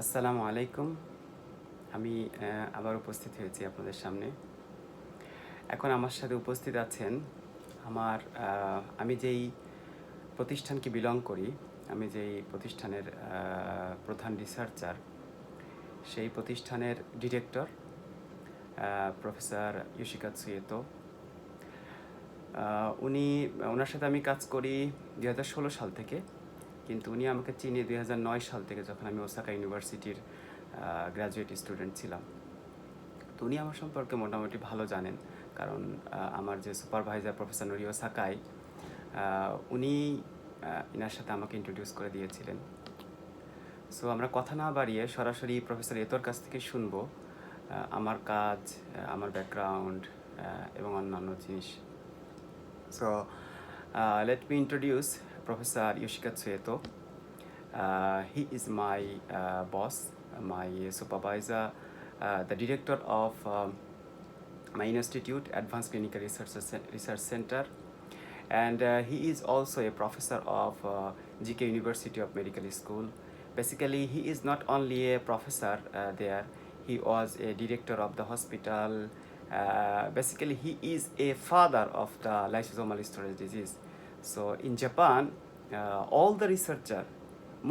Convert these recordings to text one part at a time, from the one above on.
আসসালামু আলাইকুম। আমি আবার উপস্থিত হয়েছি আপনাদের সামনে। এখন আমার সাথে উপস্থিত আছেন আমার আমি যেই প্রতিষ্ঠানকে বিলং করি, আমি যেই প্রতিষ্ঠানের প্রধান রিসার্চার, সেই প্রতিষ্ঠানের ডিরেক্টর প্রফেসর ইয়োশিকাতসু এতো। ওনার সাথে আমি কাজ করি 2016 সাল থেকে, কিন্তু উনি আমাকে চিনি 2009 সাল থেকে, যখন আমি ওসাকা ইউনিভার্সিটির গ্র্যাজুয়েট স্টুডেন্ট ছিলাম। তো উনি আমার সম্পর্কে মোটামুটি ভালো জানেন, কারণ আমার যে সুপারভাইজার প্রফেসর নোরিও সাকাই, উনি এনার সাথে আমাকে ইন্ট্রোডিউস করে দিয়েছিলেন। সো আমরা কথা না বাড়িয়ে সরাসরি প্রফেসর এতোর কাছ থেকে শুনবো আমার কাজ, আমার ব্যাকগ্রাউন্ড এবং অন্যান্য জিনিস। So let me introduce professor Yoshikatsu Eto. He is my boss, my supervisor, the director of my institute, Advanced Clinical Research Center, and he is also a professor of GK University of Medical School. Basically, he is not only a professor there, he was a director of the hospital. Basically, he is a father of the lysosomal storage disease. So in Japan, all the researcher,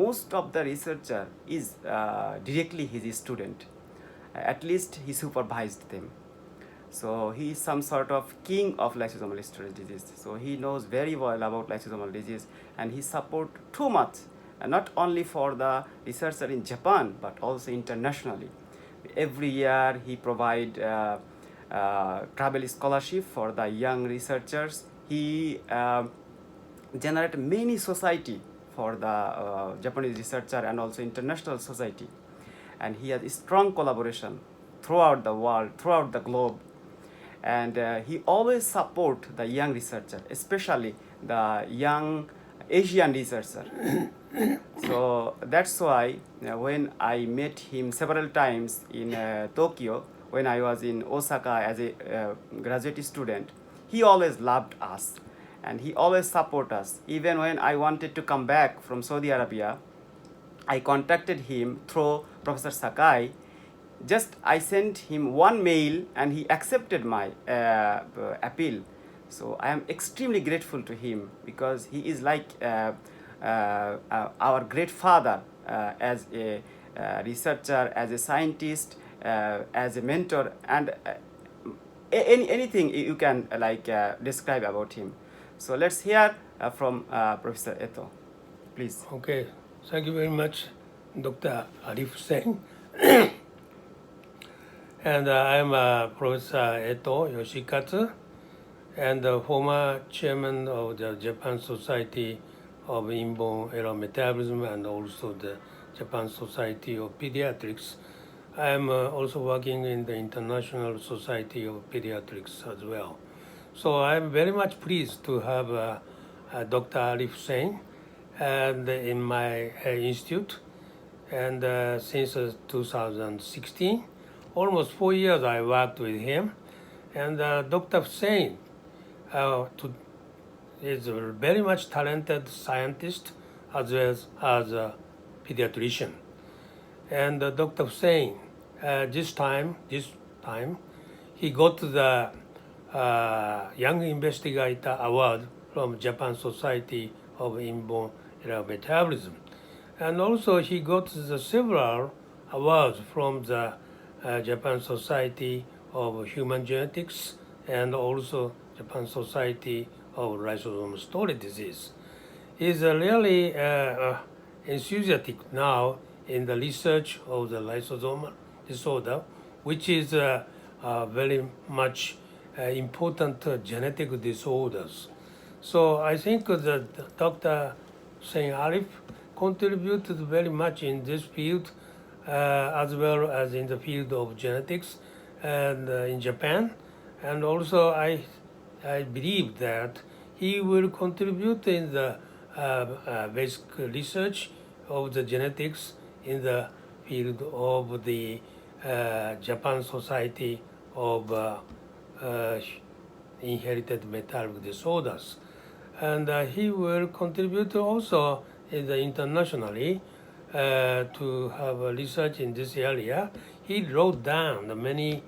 most of the researcher is directly his student. At least he supervised them. So he is some sort of king of lysosomal storage disease. So he knows very well about lysosomal disease, and he support too much, not only for the researcher in Japan but also internationally. Every year he provide travel scholarship for the young researchers. He generate many society for the Japanese researcher and also international society, and he has a strong collaboration throughout the world, throughout the globe, and he always support the young researcher, especially the young Asian researcher. So that's why when I met him several times in Tokyo, when I was in Osaka as a graduate student, he always loved us and he always support us. Even when I wanted to come back from Saudi Arabia, I contacted him through Professor Sakai. Just I sent him one mail and he accepted my appeal. So I am extremely grateful to him, because he is like our great father, as a researcher, as a scientist, as a mentor, and anything you can describe about him. So let's hear from Professor Eto, please. Okay, thank you very much, Dr. Arif Singh. And I'm Professor Eto Yoshikatsu, and the former chairman of the Japan Society of Inborn Error Metabolism and also the Japan Society of Pediatrics. I'm also working in the International Society of Pediatrics as well. So I'm very much pleased to have Dr. Arif Singh and in my institute, and since 2016, almost 4 years I worked with him. And Dr. Singh is a very much talented scientist as well as a pediatrician. And Dr. Singh, this time, he got the Young Investigator Award from Japan Society of Inborn Error Metabolism. And also he got the several awards from the Japan Society of Human Genetics and also Japan Society of Lysosomal Storage Disease. He's really enthusiastic now in the research of the lysosomal disorder, which is very much important genetic disorders. So I think that Dr. Singh Arif contributed very much in this field, as well as in the field of genetics and in Japan. And also I believe that he will contribute in the basic research of the genetics in the field of the Japan Society of Inherited Metabolic Disorders. And he will contribute also in the internationally to have a research in this area. He wrote down the many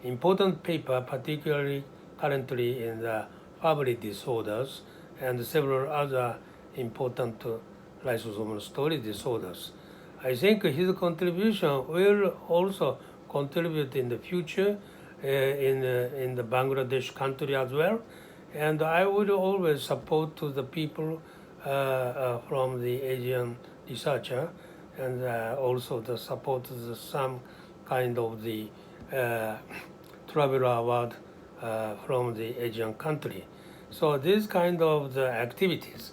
important paper, particularly currently in the family disorders and several other important lysosomal storage disorders. I think his contribution will also contribute in the future in the Bangladesh country as well. And I would always support to the people from the Asian researcher, and also the support some kind of the traveler award from the Asian country. So this kind of the activities,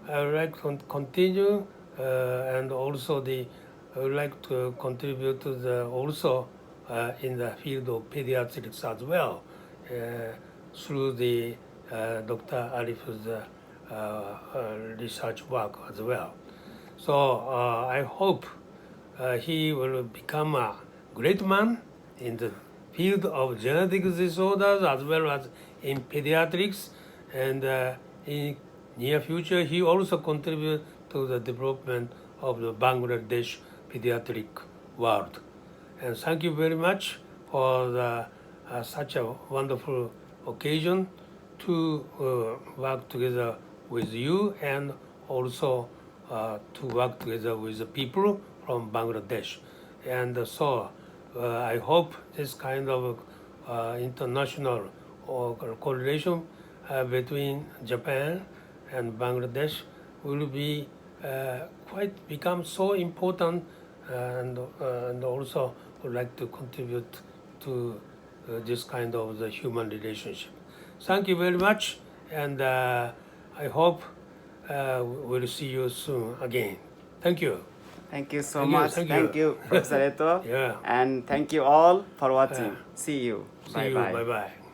I would like to continue, and also I would like to contribute to the also in the field of pediatrics as well, through the Dr. Arif's research work as well. So I hope he will become a great man in the field of genetic disorders as well as in pediatrics, and in near future he also contribute to the development of the Bangladesh pediatric world. And thank you very much for such a wonderful occasion to work together with you, and also to work together with the people from Bangladesh. And so I hope this kind of international collaboration between Japan and Bangladesh will be become so important, and also would like to contribute to this kind of the human relationship. Thank you very much, and I hope we'll see you soon again. Thank you. Thank you so Thank you, much. thank Thank you. you, Professor Eto. Yeah. And thank you all for watching. Yeah. See you. See Bye you. bye. Bye bye.